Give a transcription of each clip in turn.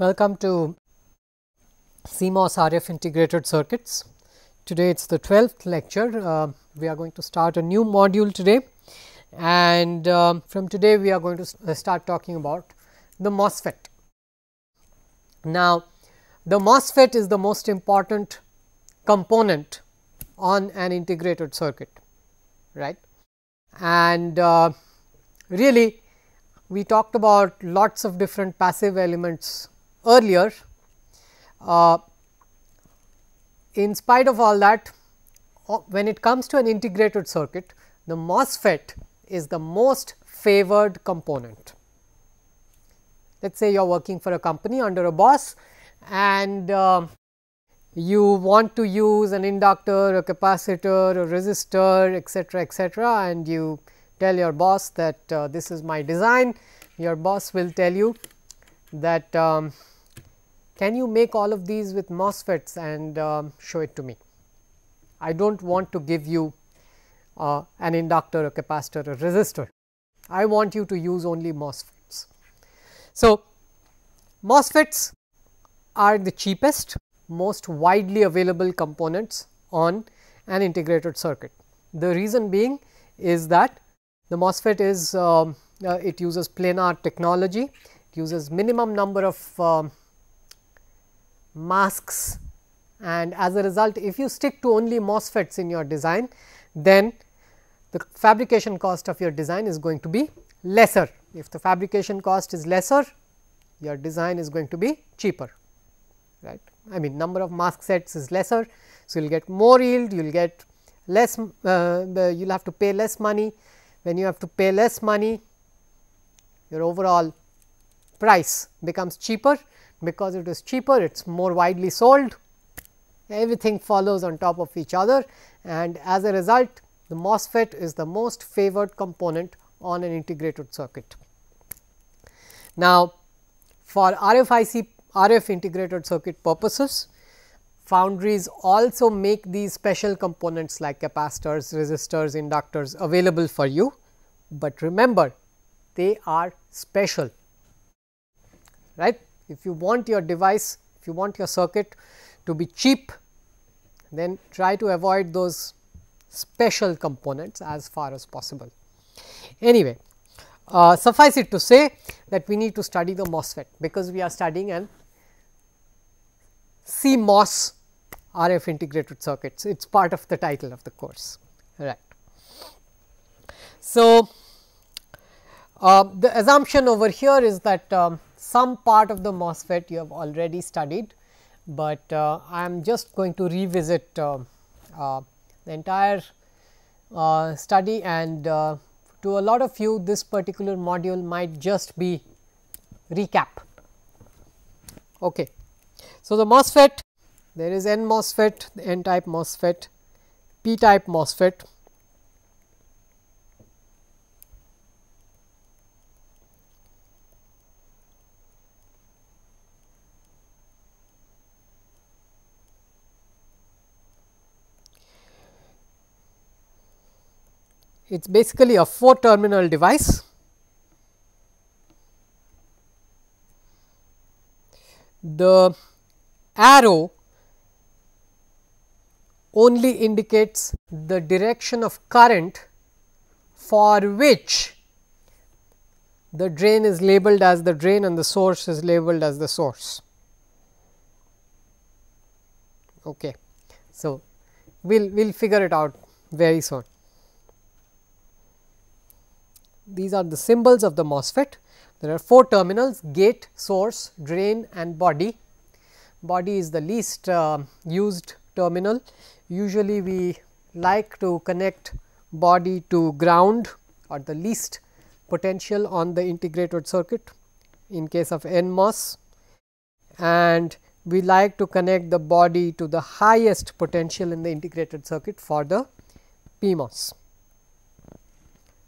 Welcome to CMOS RF integrated circuits. Today it is the 12th lecture. We are going to start a new module today, and from today we are going to start talking about the MOSFET. Now, the MOSFET is the most important component on an integrated circuit, right? And really we talked about lots of different passive elements earlier. In spite of all that, when it comes to an integrated circuit, the MOSFET is the most favored component. Let us say you are working for a company under a boss, and you want to use an inductor, a capacitor, a resistor, etc., and you tell your boss that this is my design. Your boss will tell you that can you make all of these with MOSFETs and show it to me. I do not want to give you an inductor, a capacitor, a resistor. I want you to use only MOSFETs. So, MOSFETs are the cheapest, most widely available components on an integrated circuit. The reason being is that the MOSFET is it uses planar technology, it uses minimum number of masks, and as a result if you stick to only MOSFETs in your design, then the fabrication cost of your design is going to be lesser. If the fabrication cost is lesser, your design is going to be cheaper, right. I mean number of mask sets is lesser, so you will get more yield, you will get less, you will have to pay less money. When you have to pay less money, your overall price becomes cheaper. Because it is cheaper, it is more widely sold, everything follows on top of each other, and as a result the MOSFET is the most favored component on an integrated circuit. Now, for RF integrated circuit purposes, foundries also make these special components like capacitors, resistors, inductors available for you, but remember they are special, right. If you want your device, if you want your circuit to be cheap, then try to avoid those special components as far as possible. Anyway, suffice it to say that we need to study the MOSFET, because we are studying an CMOS RF integrated circuits. It is part of the title of the course, right. So, the assumption over here is that some part of the MOSFET you have already studied, but I am just going to revisit the entire study, and to a lot of you this particular module might just be recap. Okay. So, the MOSFET, there is N MOSFET, N type MOSFET, P type MOSFET. It is basically a 4 terminal device. The arrow only indicates the direction of current for which the drain is labeled as the drain and the source is labeled as the source. Okay. So, we will figure it out very soon. These are the symbols of the MOSFET. There are 4 terminals: gate, source, drain and body. Body is the least used terminal. Usually we like to connect body to ground or the least potential on the integrated circuit in case of NMOS, and we like to connect the body to the highest potential in the integrated circuit for the PMOS.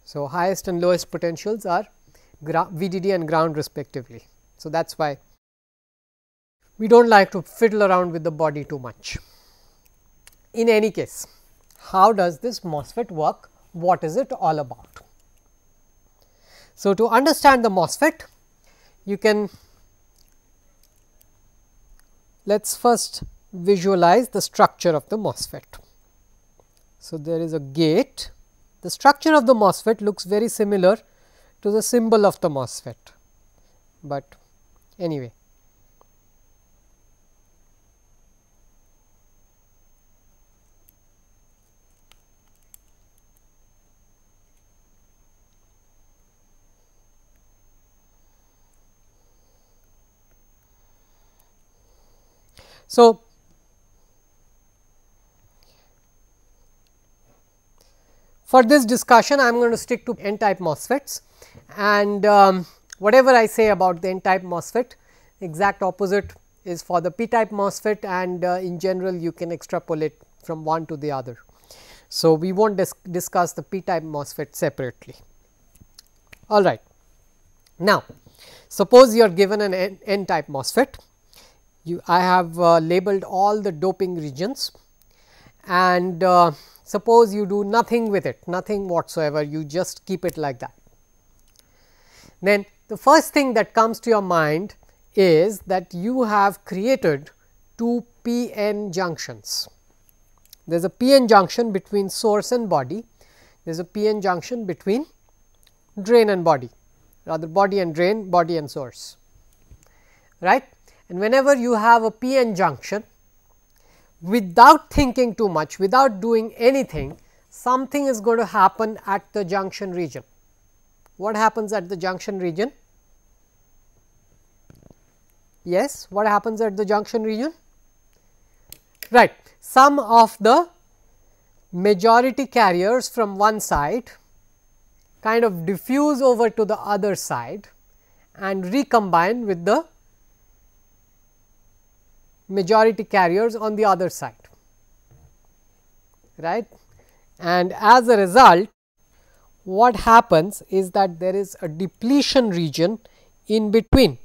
So, highest and lowest potentials are VDD and ground respectively. So, that is why we do not like to fiddle around with the body too much. In any case, how does this MOSFET work? What is it all about? So, to understand the MOSFET, you can let us first visualize the structure of the MOSFET. So, there is a gate. The structure of the MOSFET looks very similar to the symbol of the MOSFET, but anyway. So, for this discussion I am going to stick to n type MOSFETs, and whatever I say about the n type MOSFET, exact opposite is for the p type MOSFET, and in general you can extrapolate from one to the other. So, we will not discuss the p type MOSFET separately. All right. Now, suppose you are given an n type MOSFET. I have labeled all the doping regions, and suppose you do nothing with it, nothing whatsoever, you just keep it like that. Then the first thing that comes to your mind is that you have created two p-n junctions. There is a p-n junction between source and body, there is a p-n junction between drain and body, rather body and drain, body and source, right. And whenever you have a p-n junction, without thinking too much, without doing anything, something is going to happen at the junction region. What happens at the junction region? Yes, what happens at the junction region? Right, some of the majority carriers from one side kind of diffuse over to the other side and recombine with the majority carriers on the other side, right. And as a result, what happens is that there is a depletion region in between.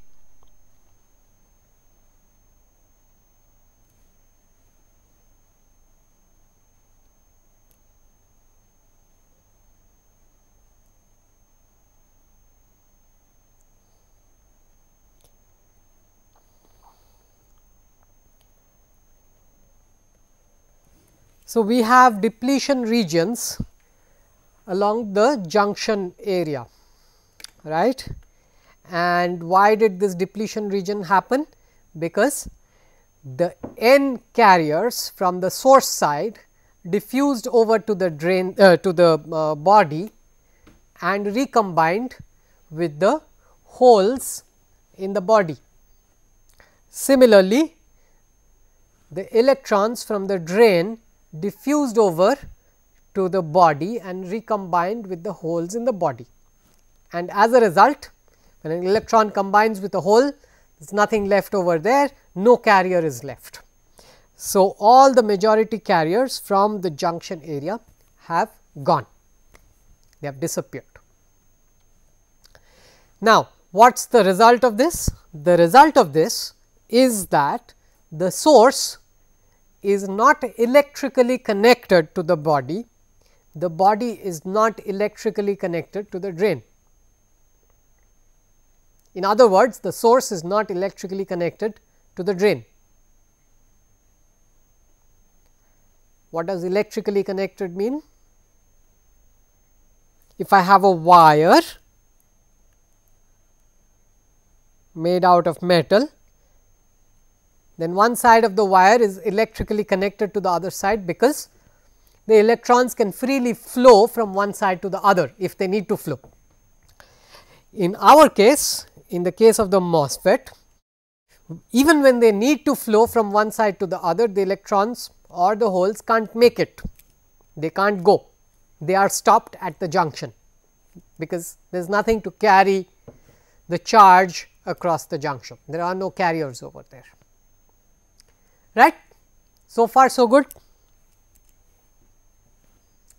So, we have depletion regions along the junction area, right. And why did this depletion region happen? Because the n carriers from the source side diffused over to the drain to the body and recombined with the holes in the body. Similarly, the electrons from the drain diffused over to the body and recombined with the holes in the body, and as a result, when an electron combines with a hole, there is nothing left over there, no carrier is left. So, all the majority carriers from the junction area have gone, they have disappeared. Now, what is the result of this? The result of this is that the source is not electrically connected to the body is not electrically connected to the drain. In other words, the source is not electrically connected to the drain. What does electrically connected mean? If I have a wire made out of metal, then one side of the wire is electrically connected to the other side, because the electrons can freely flow from one side to the other if they need to flow. In our case, in the case of the MOSFET, even when they need to flow from one side to the other, the electrons or the holes can't make it, they can't go, they are stopped at the junction, because there is nothing to carry the charge across the junction, there are no carriers over there. Right. So far so good.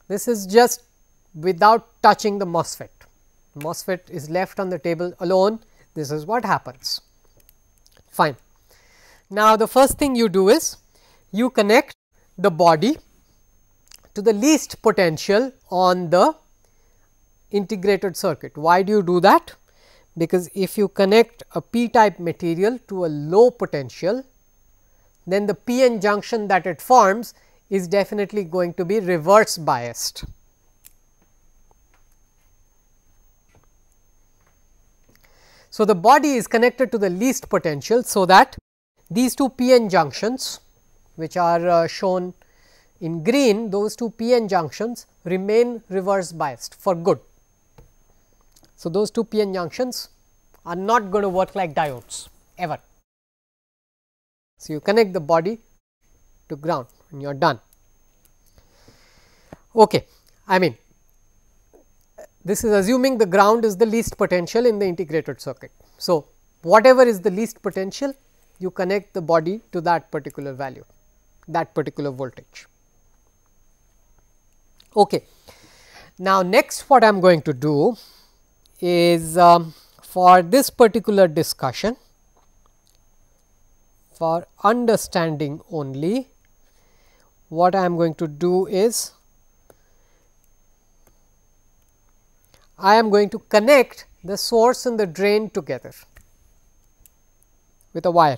This is just without touching the MOSFET. MOSFET is left on the table alone, this is what happens. Fine. Now, the first thing you do is you connect the body to the least potential on the integrated circuit. Why do you do that? Because if you connect a p type material to a low potential, then the p-n junction that it forms is definitely going to be reverse biased. So, the body is connected to the least potential, so that these two p-n junctions which are shown in green, those two p-n junctions remain reverse biased for good. So, those two p-n junctions are not going to work like diodes ever. So, you connect the body to ground and you are done. Okay. I mean, this is assuming the ground is the least potential in the integrated circuit. So, whatever is the least potential, you connect the body to that particular value, that particular voltage. Okay. Now, next what I am going to do is for this particular discussion, for understanding only, what I am going to do is I am going to connect the source and the drain together with a wire.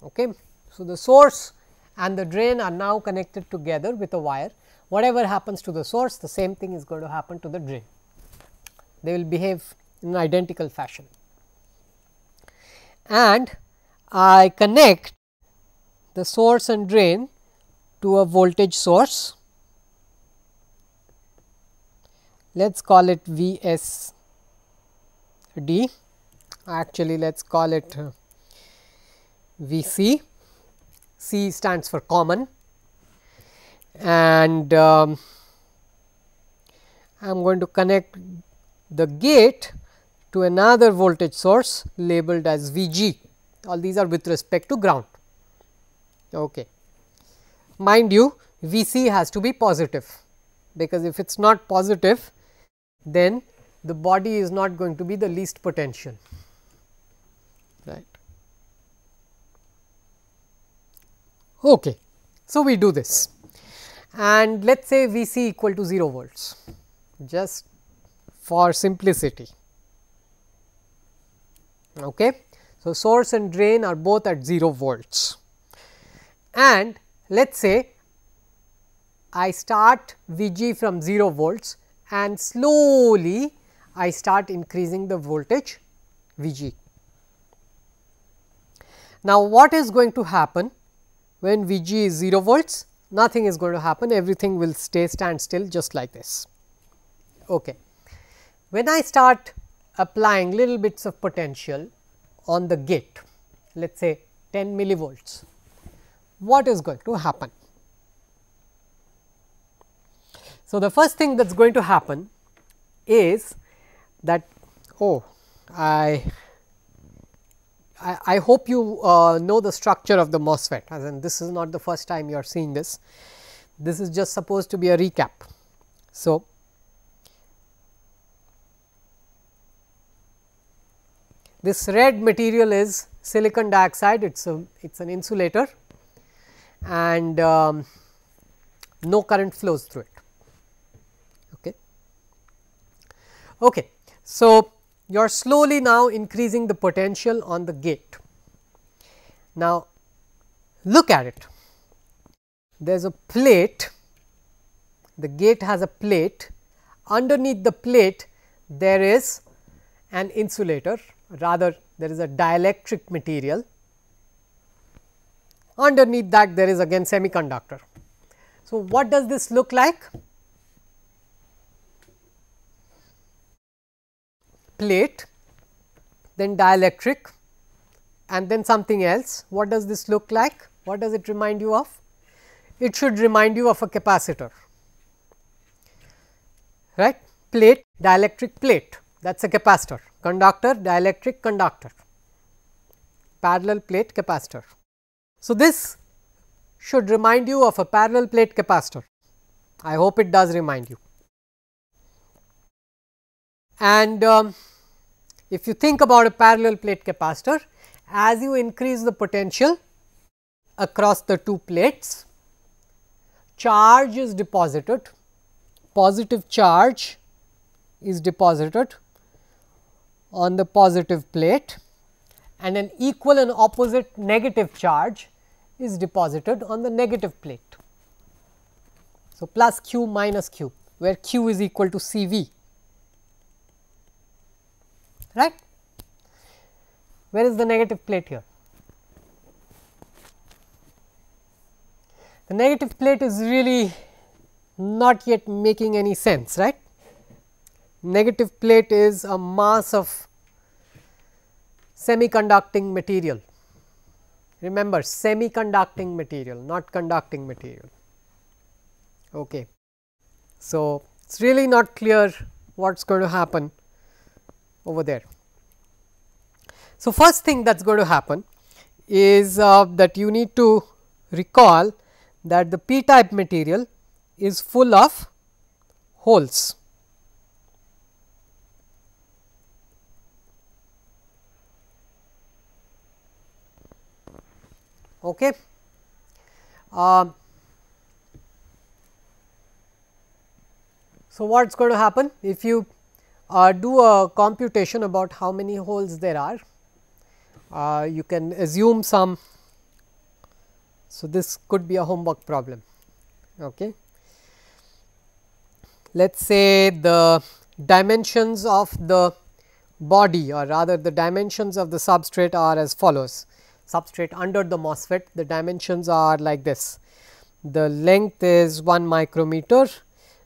Okay. So, the source and the drain are now connected together with a wire. Whatever happens to the source, the same thing is going to happen to the drain. They will behave in an identical fashion. And I connect the source and drain to a voltage source. Let us call it VSD, actually let us call it VC, C stands for common, and I am going to connect the gate to another voltage source labeled as VG. All these are with respect to ground. Okay. Mind you, VC has to be positive, because if it is not positive, then the body is not going to be the least potential, right. Okay. So, we do this and let us say Vc equal to 0 volts, just for simplicity. Okay. So, source and drain are both at 0 volts, and let us say I start Vg from 0 volts and slowly I start increasing the voltage Vg. Now, what is going to happen when Vg is 0 volts? Nothing is going to happen, everything will stand still just like this. Okay. When I start applying little bits of potential on the gate, let us say 10 millivolts, what is going to happen? So, the first thing that is going to happen is that, I hope you know the structure of the MOSFET, as in this is not the first time you are seeing this. This is just supposed to be a recap. So, this red material is silicon dioxide, it is an insulator, and no current flows through it. Okay. So, you are slowly now increasing the potential on the gate. Now, look at it, there is a plate, the gate has a plate, underneath the plate there is an insulator, rather there is a dielectric material, underneath that there is again semiconductor. So, what does this look like? Plate, then dielectric, and then something else. What does this look like? What does it remind you of? It should remind you of a capacitor, right? Plate, dielectric, plate, that is a capacitor, conductor, dielectric, conductor, parallel plate, capacitor. So, this should remind you of a parallel plate capacitor. I hope it does remind you. And if you think about a parallel plate capacitor, as you increase the potential across the two plates, charge is deposited, positive charge is deposited on the positive plate, and an equal and opposite negative charge is deposited on the negative plate. So, plus q minus q, where q is equal to C V, right. Where is the negative plate here? The negative plate is really not yet making any sense, right. Negative plate is a mass of semiconducting material. Remember, semiconducting material, not conducting material. Okay. So, it is really not clear what is going to happen over there. So, first thing that is going to happen is that you need to recall that the p type material is full of holes. Okay. So, what is going to happen if you do a computation about how many holes there are, you can assume some. So, this could be a homework problem. Okay. Let us say the dimensions of the body, or rather the dimensions of the substrate are as follows. Substrate under the MOSFET, the dimensions are like this. The length is 1 micrometer,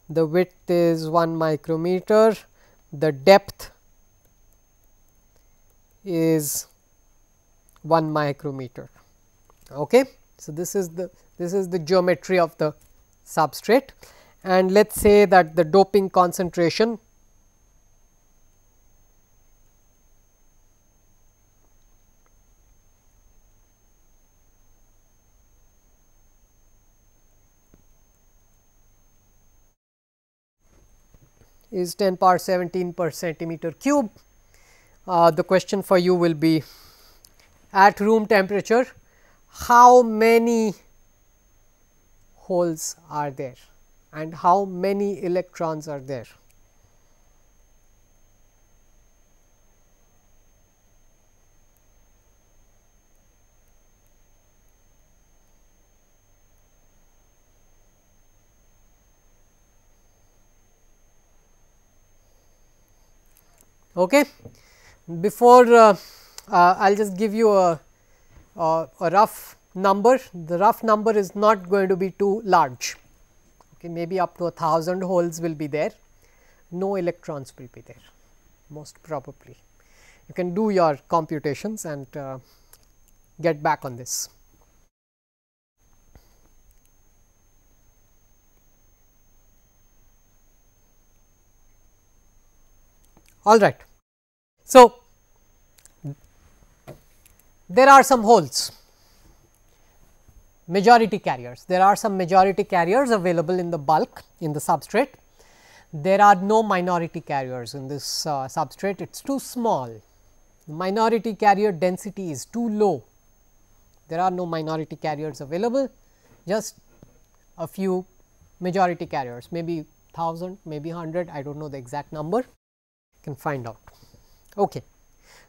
the width is 1 micrometer, the depth is 1 micrometer. Okay. So, this is the geometry of the substrate, and let us say that the doping concentration is 10 power 17 per centimeter cube. The question for you will be, at room temperature, how many holes are there and how many electrons are there? Okay. Before I will just give you a rough number. The rough number is not going to be too large. Okay, maybe up to 1000 holes will be there, no electrons will be there most probably. You can do your computations and get back on this. All right. So, there are some holes, majority carriers. There are some majority carriers available in the bulk in the substrate. There are no minority carriers in this substrate, it is too small. The minority carrier density is too low. There are no minority carriers available, just a few majority carriers, maybe 1000, maybe 100, I do not know the exact number, you can find out. Okay.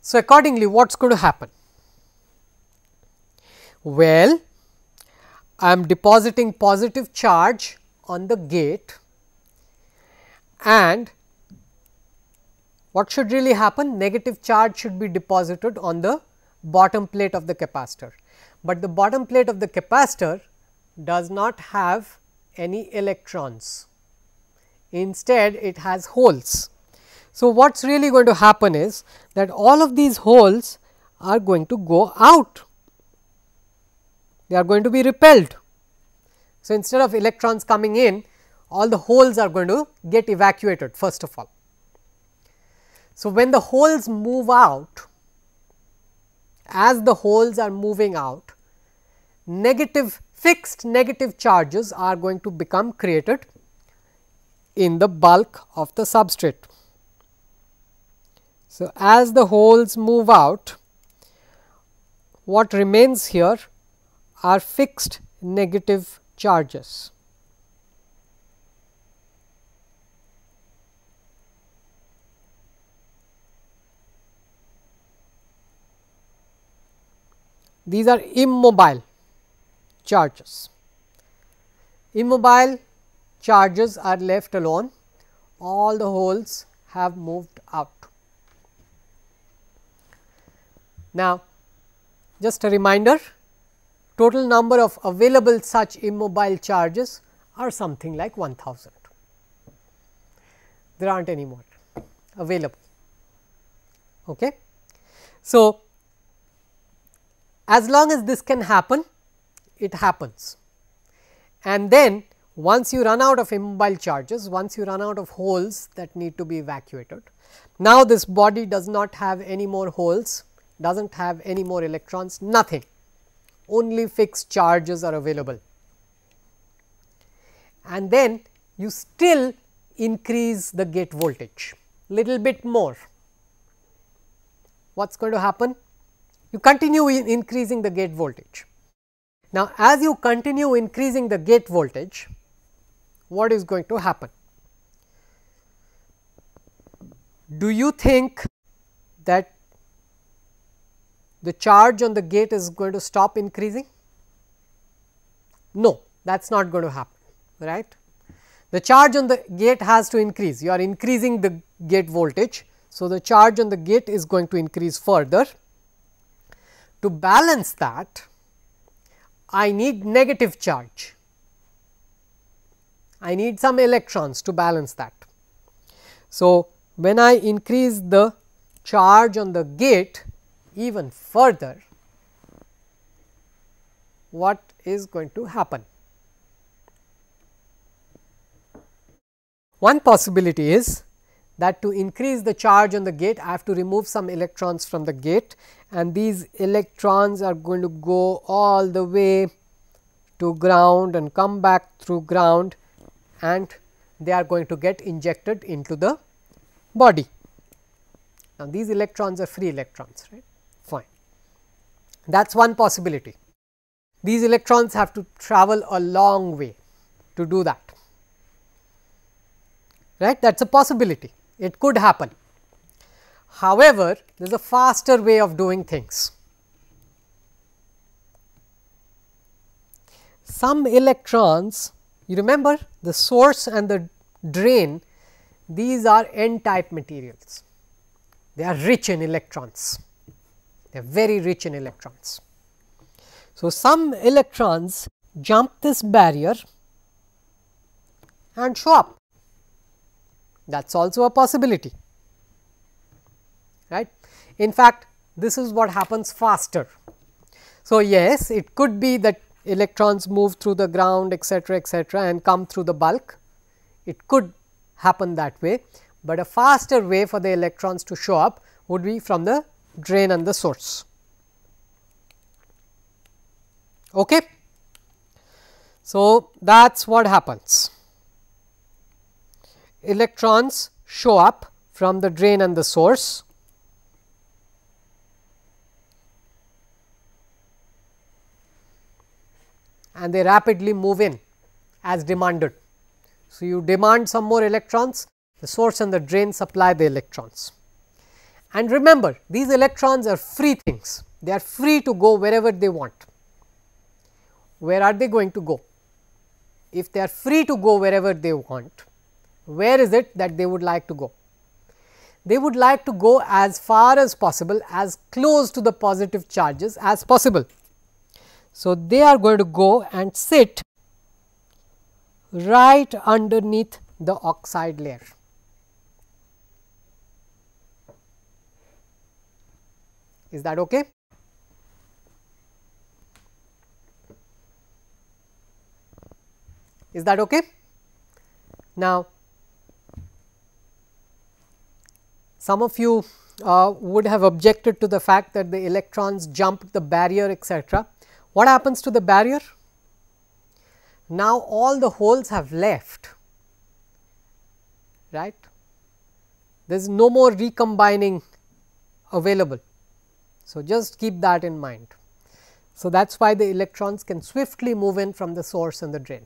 So, accordingly what is going to happen? Well, I am depositing positive charge on the gate, and what should really happen? Negative charge should be deposited on the bottom plate of the capacitor, but the bottom plate of the capacitor does not have any electrons, instead it has holes. So, what is really going to happen is that all of these holes are going to go out, they are going to be repelled. So, instead of electrons coming in, all the holes are going to get evacuated first of all. So, when the holes move out, as the holes are moving out, fixed negative charges are going to become created in the bulk of the substrate. So, as the holes move out, what remains here are fixed negative charges. these are immobile charges. Immobile charges are left alone, all the holes have moved out. Now, just a reminder, total number of available such immobile charges are something like 1000. There are not any more available. Okay. So, as long as this can happen, it happens, and then once you run out of immobile charges, once you run out of holes that need to be evacuated, now this body does not have any more holes, does not have any more electrons, nothing, only fixed charges are available, and then you still increase the gate voltage little bit more. What is going to happen? You continue increasing the gate voltage. Now, as you continue increasing the gate voltage, what is going to happen? Do you think that the charge on the gate is going to stop increasing? No, that is not going to happen, right. The charge on the gate has to increase, you are increasing the gate voltage. So, the charge on the gate is going to increase further. To balance that, I need negative charge, I need some electrons to balance that. So, when I increase the charge on the gate even further, what is going to happen? One possibility is that to increase the charge on the gate, I have to remove some electrons from the gate, and these electrons are going to go all the way to ground and come back through ground, and they are going to get injected into the body. Now, these electrons are free electrons, right, fine. That is one possibility. These electrons have to travel a long way to do that, right, that is a possibility, it could happen. However, there is a faster way of doing things. Some electrons, you remember the source and the drain, these are N type materials, they are rich in electrons, they are very rich in electrons. So, some electrons jump this barrier and show up, that is also a possibility, right. In fact, this is what happens faster. So, yes, it could be that electrons move through the ground etc., and come through the bulk, it could happen that way, but a faster way for the electrons to show up would be from the drain and the source. Okay. So, that is what happens. Electrons show up from the drain and the source, and they rapidly move in as demanded. So, you demand some more electrons, the source and the drain supply the electrons. And remember, these electrons are free things, they are free to go wherever they want. Where are they going to go? If they are free to go wherever they want, where is it that they would like to go? They would like to go as far as possible, as close to the positive charges as possible. So, they are going to go and sit right underneath the oxide layer. Is that okay? Is that okay? Now, some of you would have objected to the fact that the electrons jump the barrier etc. What happens to the barrier? Now, all the holes have left, right. There is no more recombining available. So, just keep that in mind. So, that is why the electrons can swiftly move in from the source and the drain.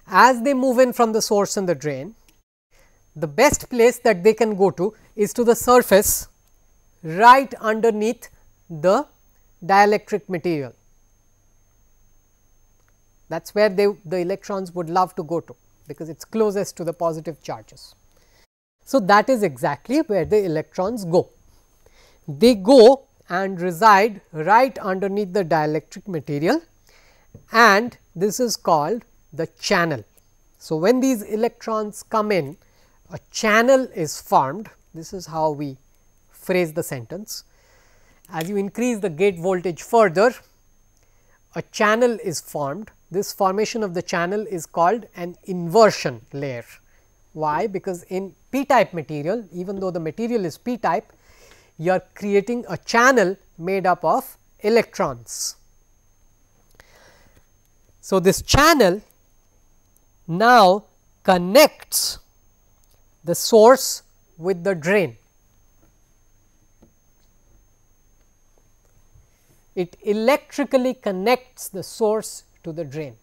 As they move in from the source and the drain, the best place that they can go to is to the surface right underneath the dielectric material. That is where the electrons would love to go to, because it is closest to the positive charges. So, that is exactly where the electrons go. They go and reside right underneath the dielectric material, and this is called the channel. So, when these electrons come in, a channel is formed. This is how we phrase the sentence. As you increase the gate voltage further, a channel is formed. This formation of the channel is called an inversion layer. Why? Because in p type material, even though the material is p type, you are creating a channel made up of electrons. So, this channel now connects the source with the drain. It electrically connects the source to the drain.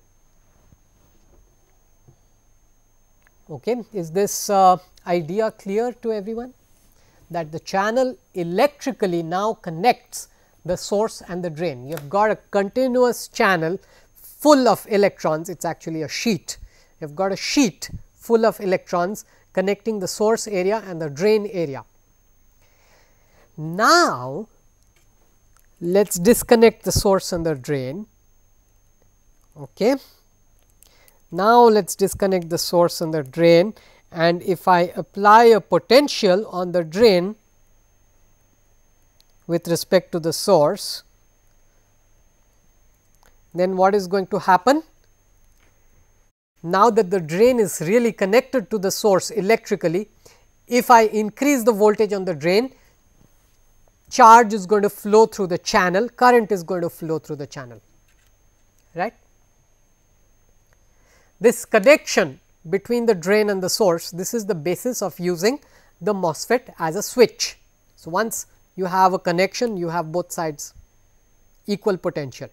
Okay. Is this idea clear to everyone? That the channel electrically now connects the source and the drain. You have got a continuous channel full of electrons, it is actually a sheet. You have got a sheet full of electrons connecting the source area and the drain area. Now, let us disconnect the source and the drain. Okay. Now, let us disconnect the source and the drain, and if I apply a potential on the drain with respect to the source, then what is going to happen? Now that the drain is really connected to the source electrically, if I increase the voltage on the drain, charge is going to flow through the channel, current is going to flow through the channel, right. This connection between the drain and the source, this is the basis of using the MOSFET as a switch. So, once you have a connection, you have both sides equal potential.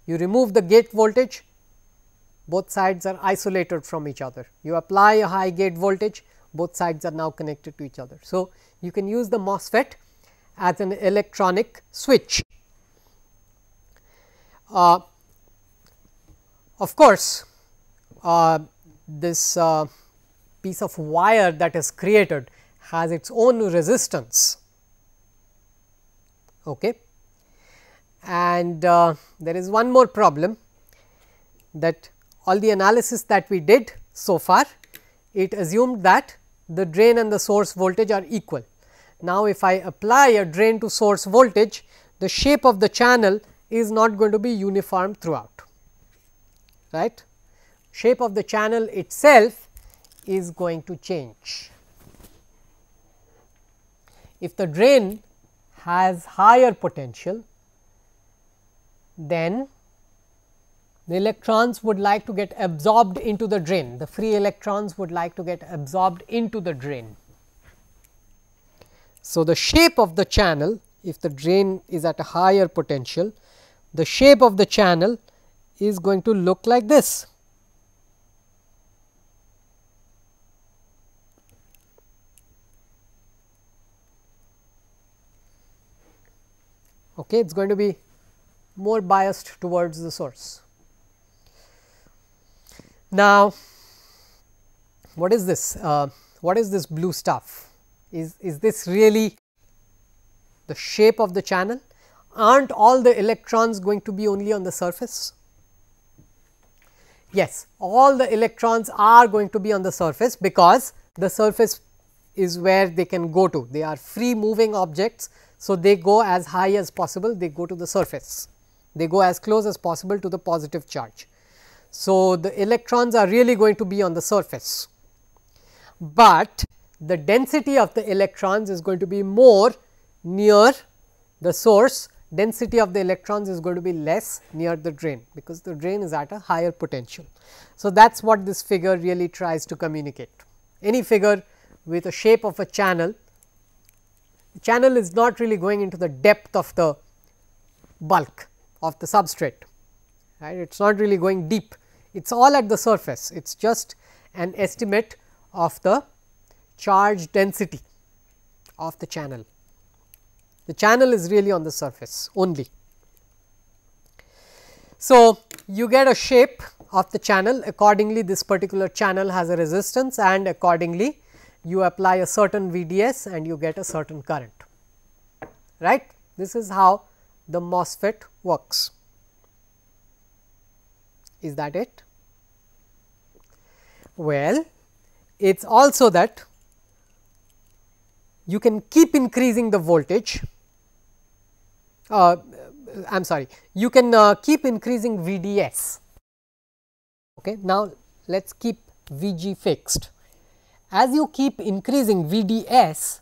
You remove the gate voltage, both sides are isolated from each other. You apply a high gate voltage, both sides are now connected to each other. So, you can use the MOSFET as an electronic switch. Of course, this piece of wire that is created has its own resistance, okay. And there is one more problem, that all the analysis that we did so far, it assumed that the drain and the source voltage are equal. Now, if I apply a drain to source voltage, the shape of the channel is not going to be uniform throughout, right. Shape of the channel itself is going to change. If the drain has higher potential, then the electrons would like to get absorbed into the drain, the free electrons would like to get absorbed into the drain. So, the shape of the channel, if the drain is at a higher potential, the shape of the channel is going to look like this. Okay, it is going to be more biased towards the source. Now, what is this? What is this blue stuff? Is this really the shape of the channel? Aren't all the electrons going to be only on the surface? Yes, all the electrons are going to be on the surface, because the surface is where they can go to. They are free moving objects. So, they go as high as possible, they go to the surface, they go as close as possible to the positive charge. So, the electrons are really going to be on the surface, but the density of the electrons is going to be more near the source, density of the electrons is going to be less near the drain, because the drain is at a higher potential. So, that is what this figure really tries to communicate. Any figure with a shape of a channel, the channel is not really going into the depth of the bulk of the substrate, right. It is not really going deep, it is all at the surface, it is just an estimate of the charge density of the channel. The channel is really on the surface only. So, you get a shape of the channel, accordingly this particular channel has a resistance and accordingly you apply a certain VDS and you get a certain current, right. This is how the MOSFET works. Is that it? Well, it is also that you can keep increasing the voltage, I am sorry, you can keep increasing VDS. Okay. Now, let us keep VG fixed. As you keep increasing VDS,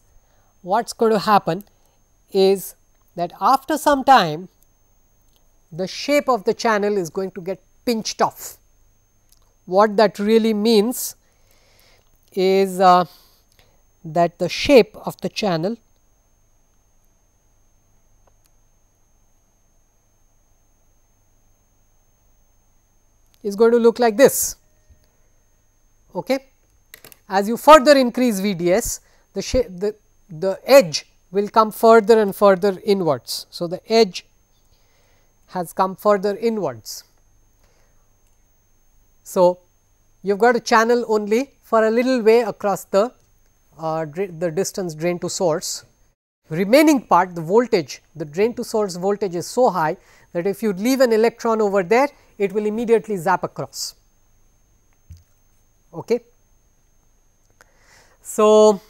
what is going to happen is that after some time the shape of the channel is going to get pinched off. What that really means is that the shape of the channel is going to look like this. Okay. As you further increase VDS, the shape, the edge will come further and further inwards. So, the edge has come further inwards. So, you have got a channel only for a little way across the distance drain to source. Remaining part, the voltage, the drain to source voltage is so high that if you leave an electron over there, it will immediately zap across. Okay. So,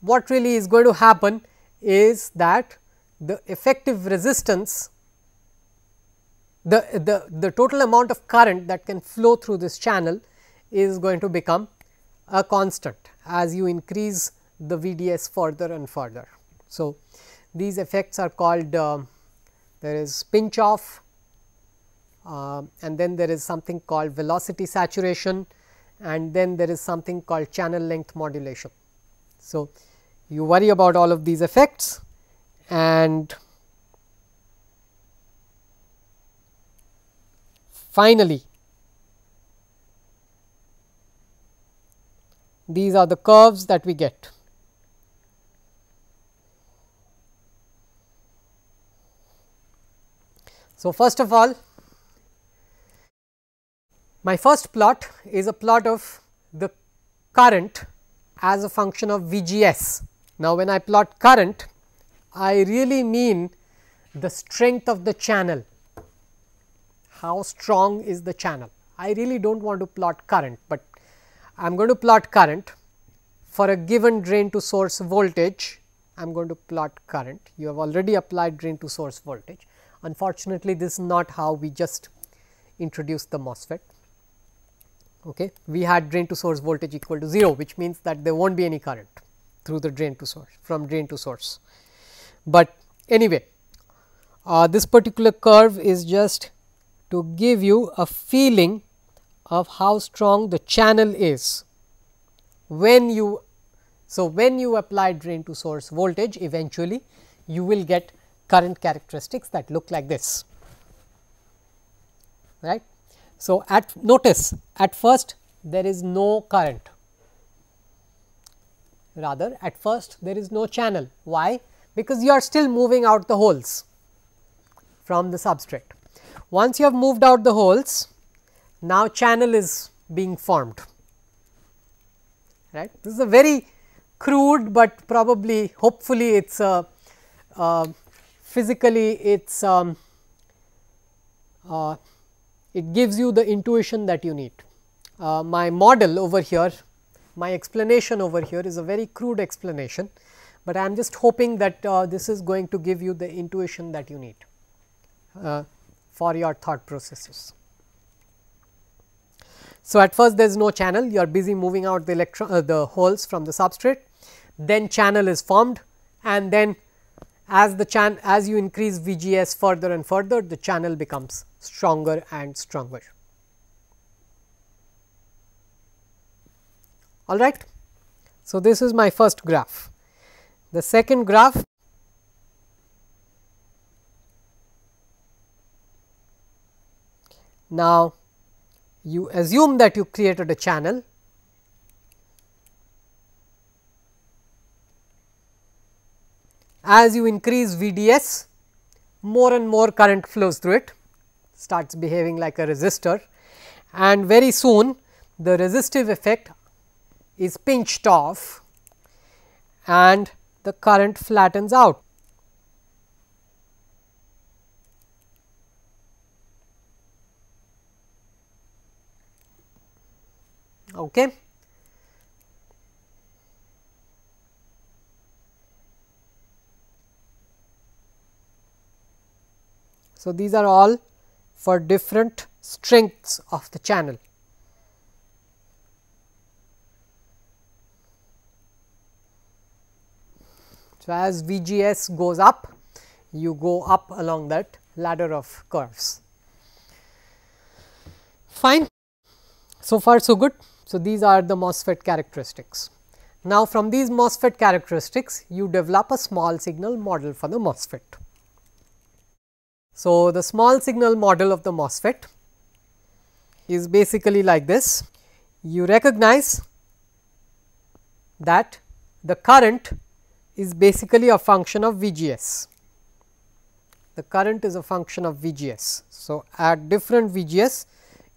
what really is going to happen is that the effective resistance, the total amount of current that can flow through this channel is going to become a constant as you increase the VDS further and further. So, these effects are called there is pinch off and then there is something called velocity saturation and then there is something called channel length modulation. So, you worry about all of these effects and finally, these are the curves that we get. So, first of all, my first plot is a plot of the current as a function of VGS. Now, when I plot current, I really mean the strength of the channel, how strong is the channel. I really do not want to plot current, but I am going to plot current for a given drain to source voltage. I am going to plot current. You have already applied drain to source voltage. Unfortunately, this is not how we just introduced the MOSFET. Okay. We had drain to source voltage equal to 0, which means that there will not be any current through the drain to source, from drain to source. But anyway, this particular curve is just to give you a feeling of how strong the channel is when you. So, when you apply drain to source voltage, eventually you will get current characteristics that look like this, right. So, notice at first there is no current, rather at first there is no channel. Why? Because you are still moving out the holes from the substrate. Once you have moved out the holes, now channel is being formed, right. This is a very crude, but probably hopefully it is physically it gives you the intuition that you need. My model over here, my explanation over here is a very crude explanation, but I am just hoping that this is going to give you the intuition that you need for your thought processes. So, at first there is no channel, you are busy moving out the the holes from the substrate, then channel is formed and then as you increase VGS further and further, the channel becomes stronger and stronger. All right. So, this is my first graph. The second graph, now you assume that you created a channel. As you increase VDS, more and more current flows through it, starts behaving like a resistor, and very soon the resistive effect is pinched off and the current flattens out. Okay. So, these are all for different strengths of the channel. So, as VGS goes up, you go up along that ladder of curves. Fine. So far so good. So, these are the MOSFET characteristics. Now, from these MOSFET characteristics, you develop a small signal model for the MOSFET. So, the small signal model of the MOSFET is basically like this. You recognize that the current is basically a function of VGS. The current is a function of VGS. So, at different VGS,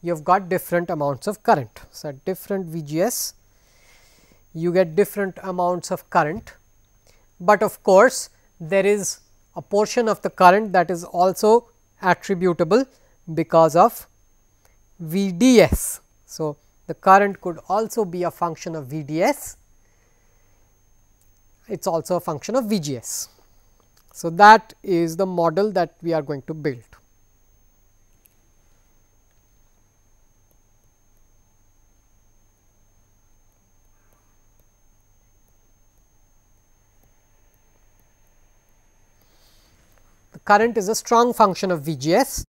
you have got different amounts of current. So, at different VGS, you get different amounts of current, but of course, there is a portion of the current that is also attributable because of VDS. So, the current could also be a function of VDS, it is also a function of VGS. So, that is the model that we are going to build. Current is a strong function of VGS,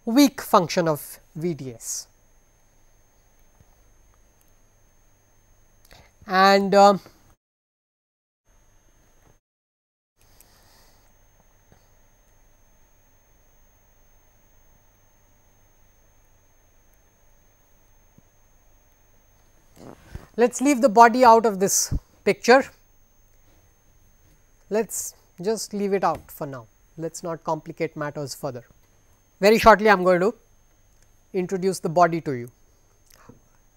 weak function of VDS. And let us leave the body out of this picture. Let us just leave it out for now. Let us not complicate matters further. Very shortly I am going to introduce the body to you.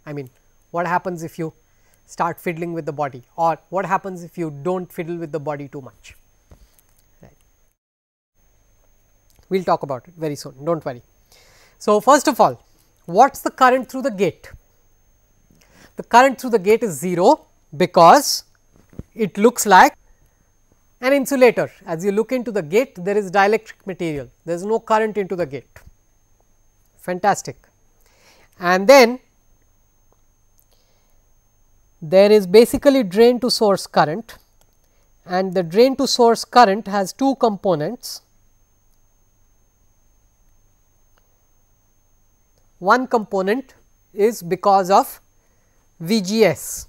I mean, what happens if you start fiddling with the body, or what happens if you do not fiddle with the body too much. Right. We will talk about it very soon, do not worry. So, first of all, what is the current through the gate? The current through the gate is 0 because it looks like an insulator. As you look into the gate, there is dielectric material, there is no current into the gate, fantastic. And then there is basically drain to source current, and the drain to source current has two components. One component is because of VGS.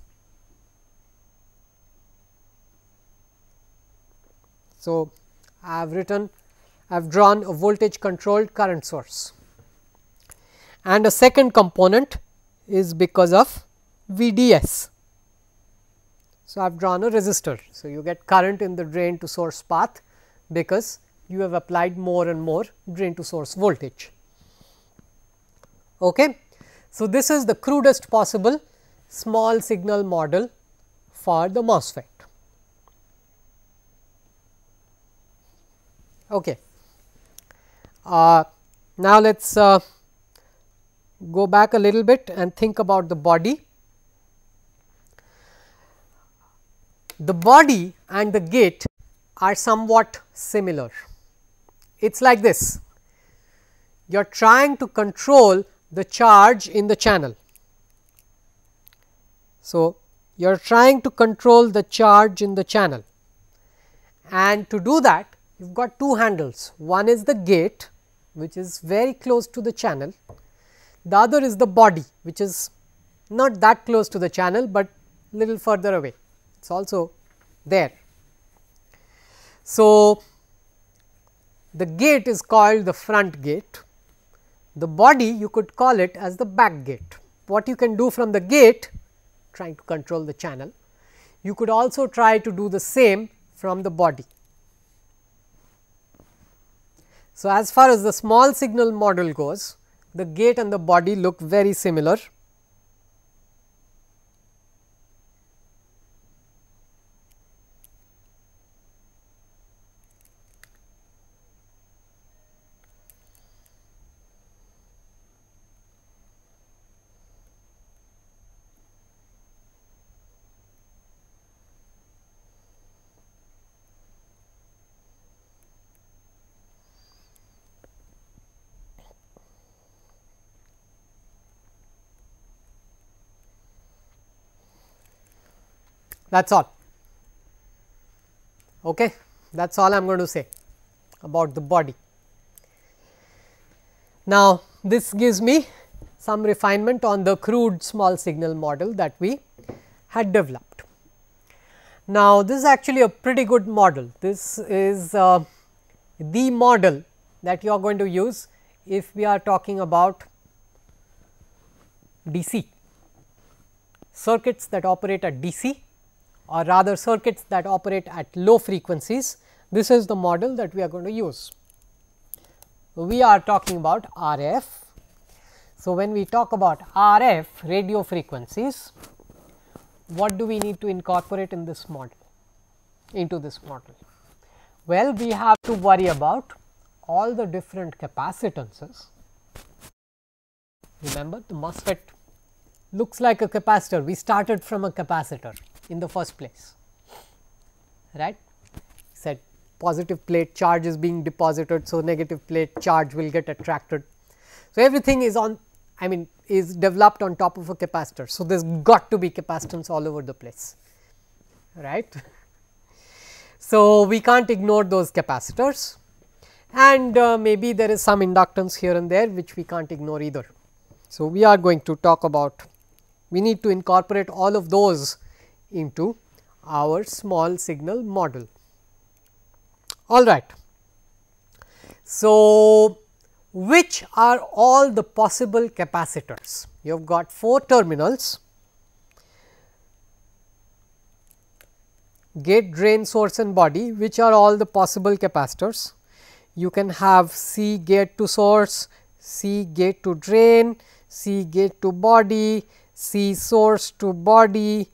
So, I have drawn a voltage controlled current source, and a second component is because of VDS. So, I have drawn a resistor. So, you get current in the drain to source path because you have applied more and more drain to source voltage. Okay. So, this is the crudest possible small signal model for the MOSFET. Okay. Now, let us go back a little bit and think about the body. The body and the gate are somewhat similar. It is like this, you are trying to control the charge in the channel. So, you are trying to control the charge in the channel, and to do that you have got two handles. One is the gate, which is very close to the channel, the other is the body, which is not that close to the channel, but little further away, it is also there. So, the gate is called the front gate, the body you could call it as the back gate. What you can do from the gate, trying to control the channel, you could also try to do the same from the body. So, as far as the small signal model goes, the gate and the body look very similar. That is all. Okay. That is all I am going to say about the body. Now, this gives me some refinement on the crude small signal model that we had developed. Now, this is actually a pretty good model. This is the model that you are going to use if we are talking about DC, circuits that operate at DC, or rather circuits that operate at low frequencies. This is the model that we are going to use. We are talking about RF. So, when we talk about RF radio frequencies, what do we need to incorporate in this model, into this model? Well, we have to worry about all the different capacitances. Remember, the MOSFET looks like a capacitor. We started from a capacitor in the first place, right. Said positive plate charge is being deposited, so negative plate charge will get attracted. So, everything is on, I mean, is developed on top of a capacitor. So, there has got to be capacitance all over the place, right. So, we can't ignore those capacitors, and maybe there is some inductance here and there which we can't ignore either. So, we are going to talk about, we need to incorporate all of those into our small signal model. All right. So, which are all the possible capacitors? You have got 4 terminals, gate, drain, source and body. Which are all the possible capacitors? You can have C gate to source, C gate to drain, C gate to body, C source to body,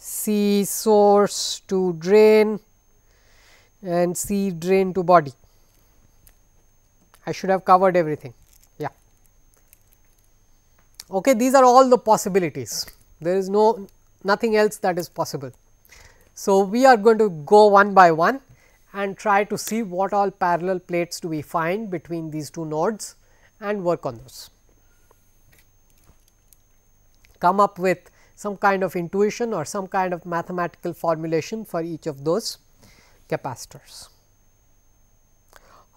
C source to drain, and C drain to body. I should have covered everything. Yeah. Okay, these are all the possibilities. There is nothing else that is possible. So, we are going to go one by one and try to see what all parallel plates do we find between these two nodes and work on those. Come up with some kind of intuition or some kind of mathematical formulation for each of those capacitors.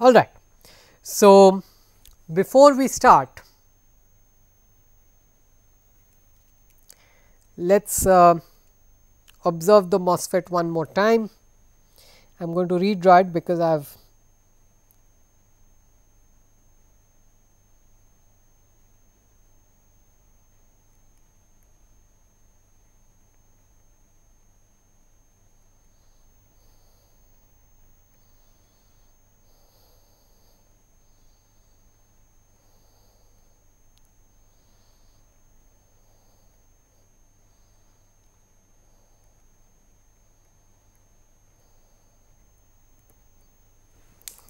All right. So, before we start, let us observe the MOSFET one more time. I am going to redraw it because I have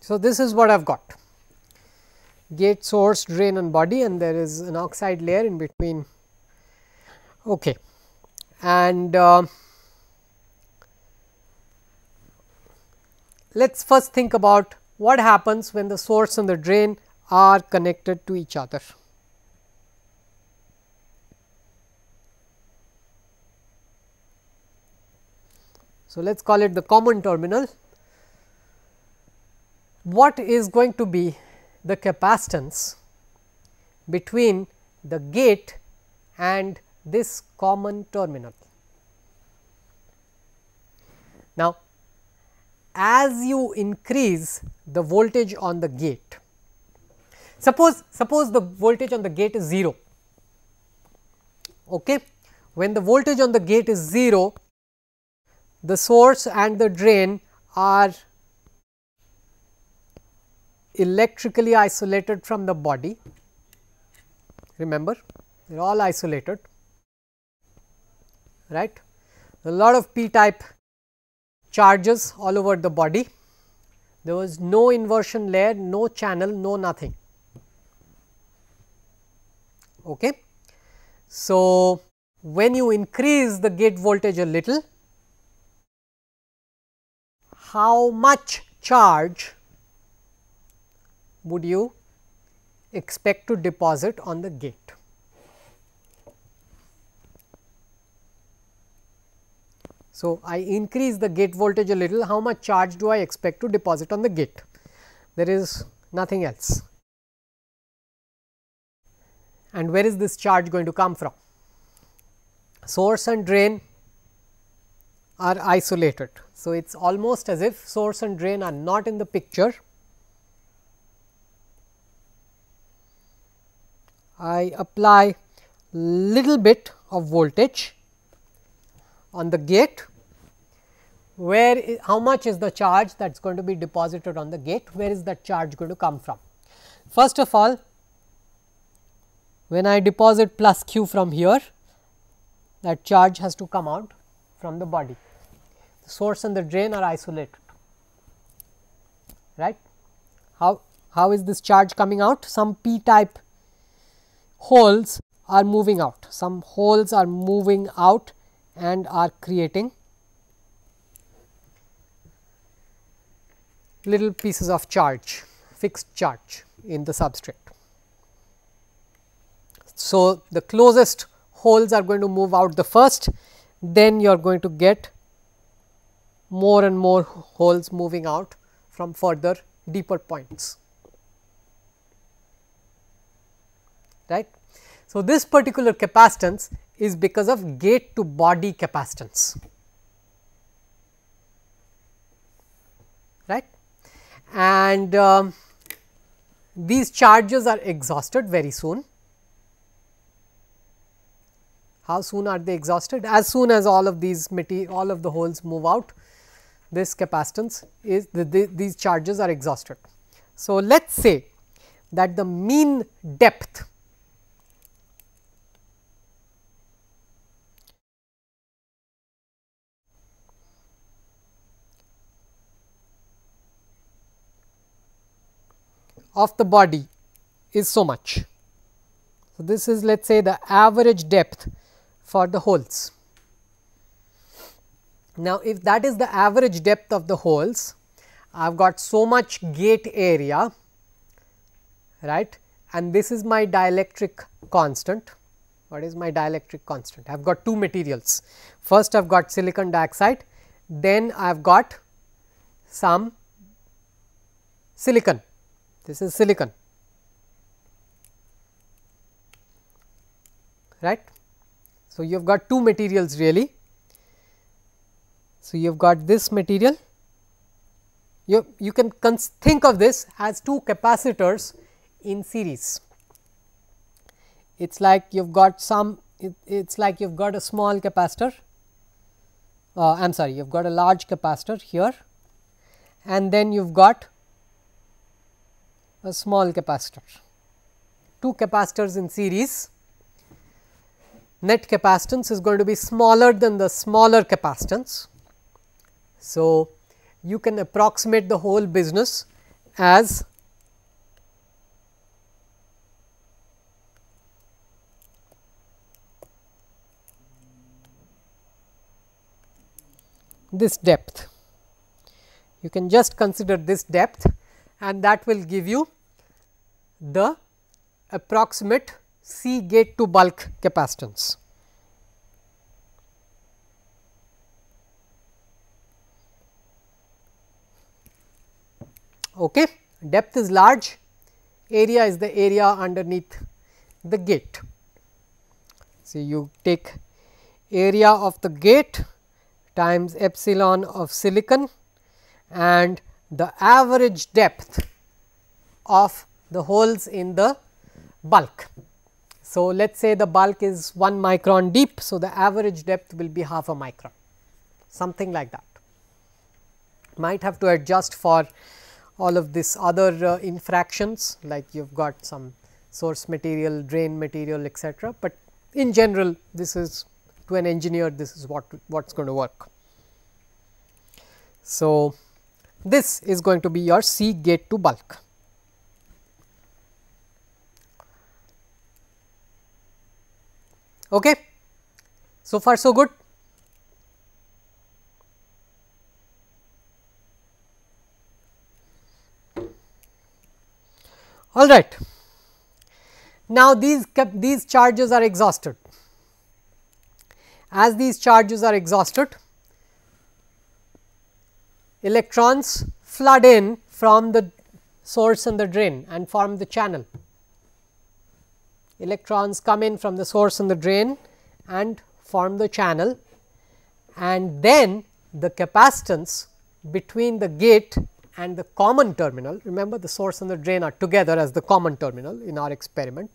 so, this is what I have got, gate, source, drain and body, and there is an oxide layer in between. Okay. And let us first think about what happens when the source and the drain are connected to each other. So, let us call it the common terminal. What is going to be the capacitance between the gate and this common terminal? Now, as you increase the voltage on the gate, suppose the voltage on the gate is 0. Okay. When the voltage on the gate is 0, the source and the drain are electrically isolated from the body. Remember, they are all isolated, right. A lot of p type charges all over the body. There was no inversion layer, no channel, no nothing. Okay. So, when you increase the gate voltage a little, how much charge would you expect to deposit on the gate? So, I increase the gate voltage a little, how much charge do I expect to deposit on the gate? There is nothing else. And where is this charge going to come from? Source and drain are isolated. So, it is almost as if source and drain are not in the picture. I apply little bit of voltage on the gate. How much is the charge that is going to be deposited on the gate? Where is that charge going to come from? First of all, when I deposit plus q from here, that charge has to come out from the body. The source and the drain are isolated, right. How is this charge coming out? Some p type holes are moving out, some holes are moving out and are creating little pieces of charge, fixed charge in the substrate. So, the closest holes are going to move out the first, then you are going to get more and more holes moving out from further deeper points, right. So, this particular capacitance is because of gate to body capacitance, right, and these charges are exhausted very soon. How soon are they exhausted? As soon as all of these all of the holes move out, this capacitance is these charges are exhausted. So, let us say that the mean depth of the body is so much. So, this is let us say the average depth for the holes. Now, if that is the average depth of the holes, I have got so much gate area, right, and this is my dielectric constant. What is my dielectric constant? I have got two materials. First I have got silicon dioxide, then I have got some silicon. This is silicon, right. So, you have got two materials really. So, you have got this material, you can think of this as two capacitors in series. It is like you have got it's like you have got a small capacitor, I am sorry, you have got a large capacitor here and then you have got a small capacitor, two capacitors in series. Net capacitance is going to be smaller than the smaller capacitance. So, you can approximate the whole business as this depth. You can just consider this depth and that will give you the approximate C gate to bulk capacitance. Okay. Depth is large, area is the area underneath the gate. So, you take area of the gate times epsilon of silicon and the average depth of the holes in the bulk. So, let us say the bulk is 1 micron deep. So, the average depth will be half a micron, something like that. Might have to adjust for all of this other infractions, like you have got some source material, drain material, etc., but in general this is, to an engineer, this is what is going to work. So, this is going to be your C gate to bulk. Okay. So far so good. All right. Now, these charges are exhausted. As these charges are exhausted, electrons flood in from the source and the drain and form the channel. Electrons come in from the source and the drain and form the channel, and then the capacitance between the gate and the common terminal. Remember, the source and the drain are together as the common terminal in our experiment.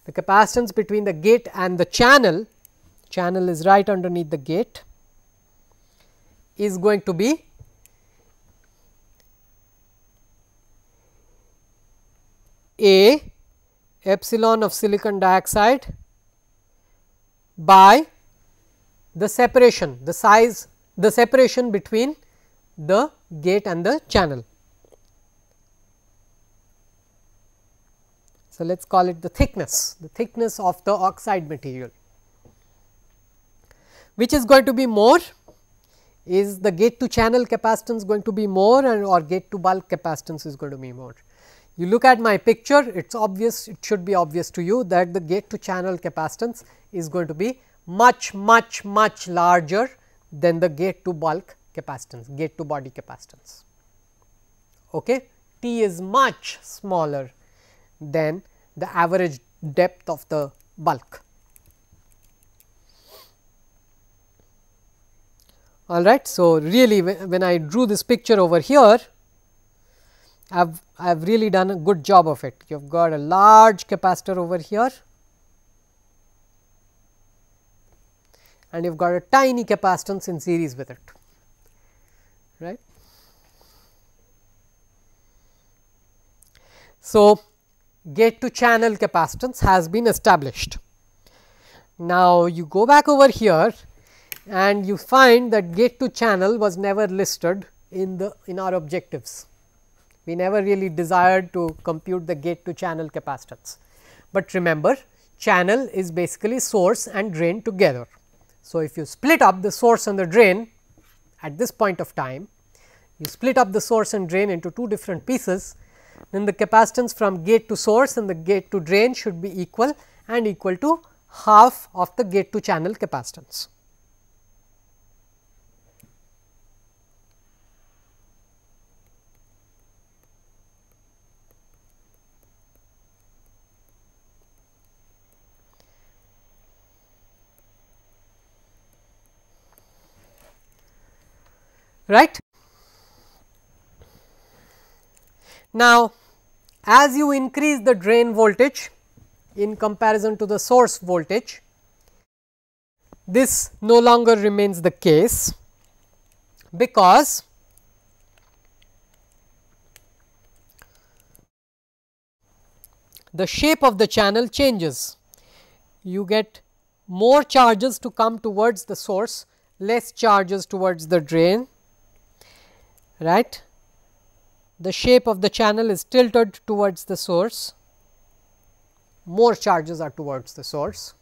The capacitance between the gate and the channel is right underneath the gate, is going to be A epsilon of silicon dioxide by the separation, the size, the separation between the gate and the channel. So, let us call it the thickness of the oxide material. Which is going to be more? Is the gate to channel capacitance going to be more, or gate to bulk capacitance is going to be more? You look at my picture, it is obvious, it should be obvious to you that the gate to channel capacitance is going to be much larger than the gate to bulk capacitance, gate to body capacitance. Okay. T is much smaller than the average depth of the bulk. All right. So, really when I drew this picture over here, I have really done a good job of it. You have got a large capacitor over here and you have got a tiny capacitance in series with it, right. So, gate to channel capacitance has been established. Now, you go back over here and you find that gate to channel was never listed in our objectives. We never really desired to compute the gate to channel capacitance, but remember, channel is basically source and drain together. So, if you split up the source and the drain at this point of time, you split up the source and drain into two different pieces, then the capacitance from gate to source and the gate to drain should be equal and equal to half of the gate to channel capacitance. Right. Now, as you increase the drain voltage in comparison to the source voltage, this no longer remains the case, because the shape of the channel changes. You get more charges to come towards the source, less charges towards the drain, right. The shape of the channel is tilted towards the source, more charges are towards the source.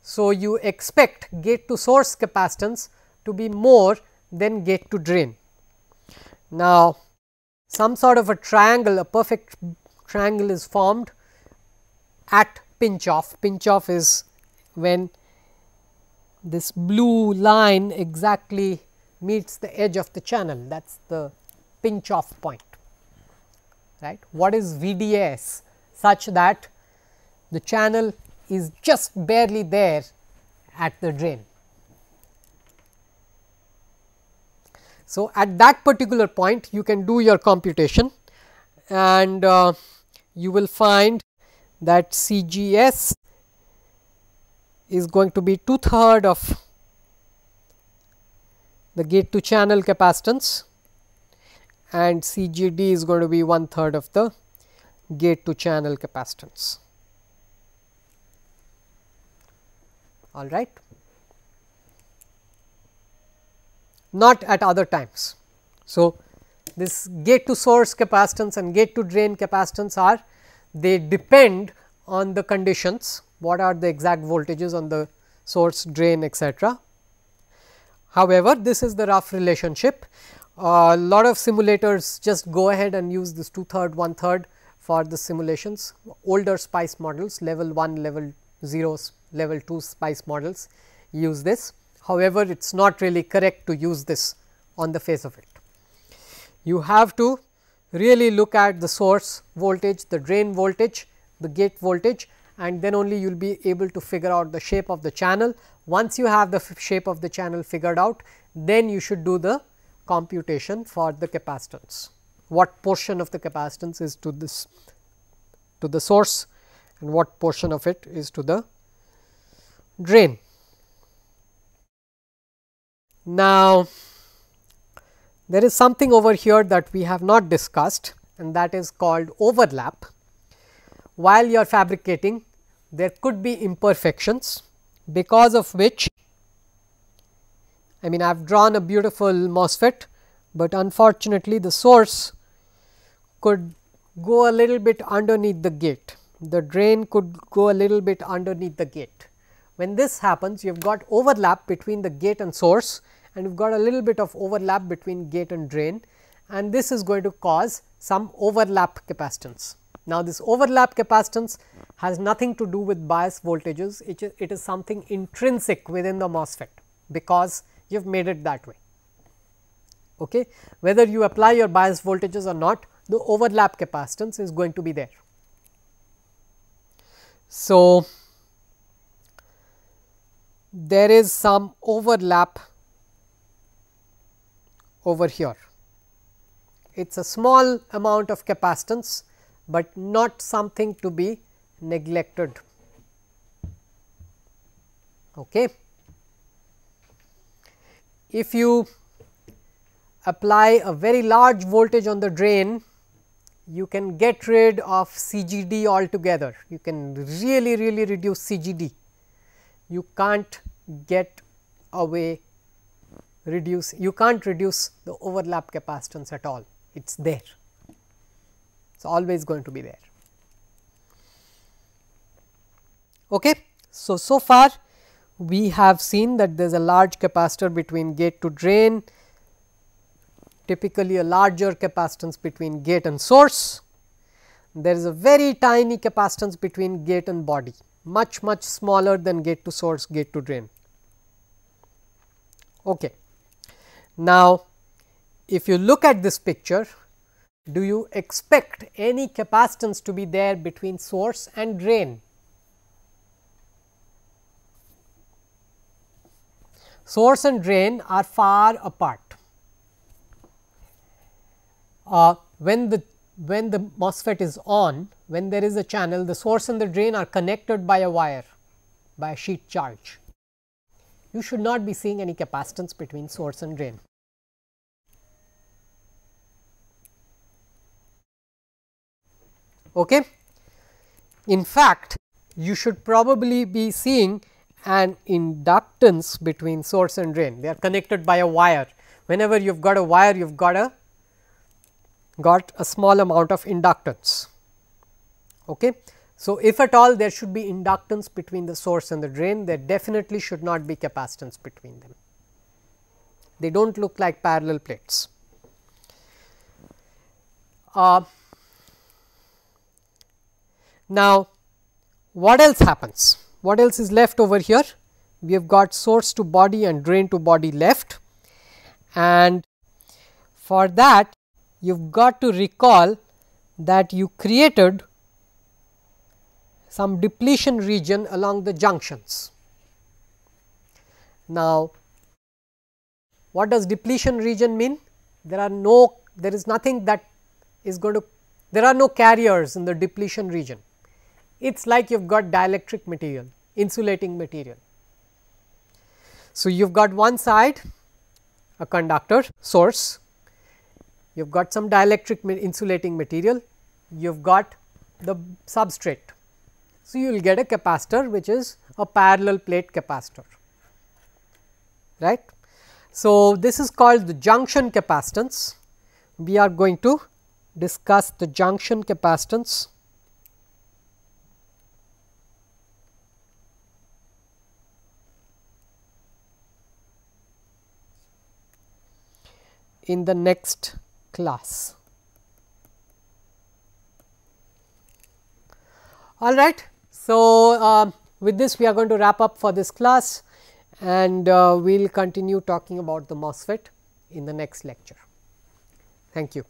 So, you expect gate to source capacitance to be more than gate to drain. Now, some sort of a triangle, a perfect triangle is formed at pinch off. Pinch off is when this blue line exactly meets the edge of the channel, that is the pinch off point, right. What is VDS? Such that the channel is just barely there at the drain. So, at that particular point you can do your computation and you will find that CGS is going to be 2/3 of the gate to channel capacitance, and CGD is going to be 1/3 of the gate to channel capacitance. All right. Not at other times. So, this gate to source capacitance and gate to drain capacitance are, they depend on the conditions, what are the exact voltages on the source, drain, etc. However, this is the rough relationship. A lot of simulators just go ahead and use this 2/3, 1/3 for the simulations. Older SPICE models, level 1, level 0, level 2 SPICE models use this. However, it is not really correct to use this on the face of it. You have to really look at the source voltage, the drain voltage, the gate voltage, and then only you will be able to figure out the shape of the channel. Once you have the shape of the channel figured out, then you should do the computation for the capacitance. What portion of the capacitance is to this, to the source, and what portion of it is to the drain. Now, there is something over here that we have not discussed, and that is called overlap. While you are fabricating, there could be imperfections, because of which, I mean, I have drawn a beautiful MOSFET, but unfortunately the source could go a little bit underneath the gate, the drain could go a little bit underneath the gate. When this happens, you have got overlap between the gate and source, and you have got a little bit of overlap between gate and drain, and this is going to cause some overlap capacitance. Now, this overlap capacitance has nothing to do with bias voltages, it is something intrinsic within the MOSFET, because you have made it that way. Okay. Whether you apply your bias voltages or not, the overlap capacitance is going to be there. So, there is some overlap over here. It is a small amount of capacitance, but not something to be neglected. Okay. If you apply a very large voltage on the drain, you can get rid of CGD altogether. You can really reduce CGD. You can't get away you can't reduce the overlap capacitance at all, it is there, it is always going to be there. Okay. So far we have seen that there is a large capacitor between gate to drain, typically a larger capacitance between gate and source. There is a very tiny capacitance between gate and body, much smaller than gate to source, gate to drain. Okay. Now, if you look at this picture, do you expect any capacitance to be there between source and drain? Source and drain are far apart. When the MOSFET is on, when there is a channel, the source and the drain are connected by a wire, by a sheet charge. You should not be seeing any capacitance between source and drain. Okay. In fact, you should probably be seeing an inductance between source and drain. They are connected by a wire. Whenever you have got a wire, you have got a small amount of inductance. Okay. So, if at all there should be inductance between the source and the drain, there definitely should not be capacitance between them. They do not look like parallel plates. Now, what else happens? What else is left over here? We have got source to body and drain to body left, and for that you have got to recall that you created some depletion region along the junctions. Now, what does depletion region mean? There is nothing that is going to, there are no carriers in the depletion region. It is like you have got dielectric material, insulating material. So, you have got one side a conductor source, you have got some dielectric insulating material, you have got the substrate. So, you will get a capacitor which is a parallel plate capacitor, right. So, this is called the junction capacitance. We are going to discuss the junction capacitance. In the next class. All right. So, with this we are going to wrap up for this class, and we will continue talking about the MOSFET in the next lecture. Thank you.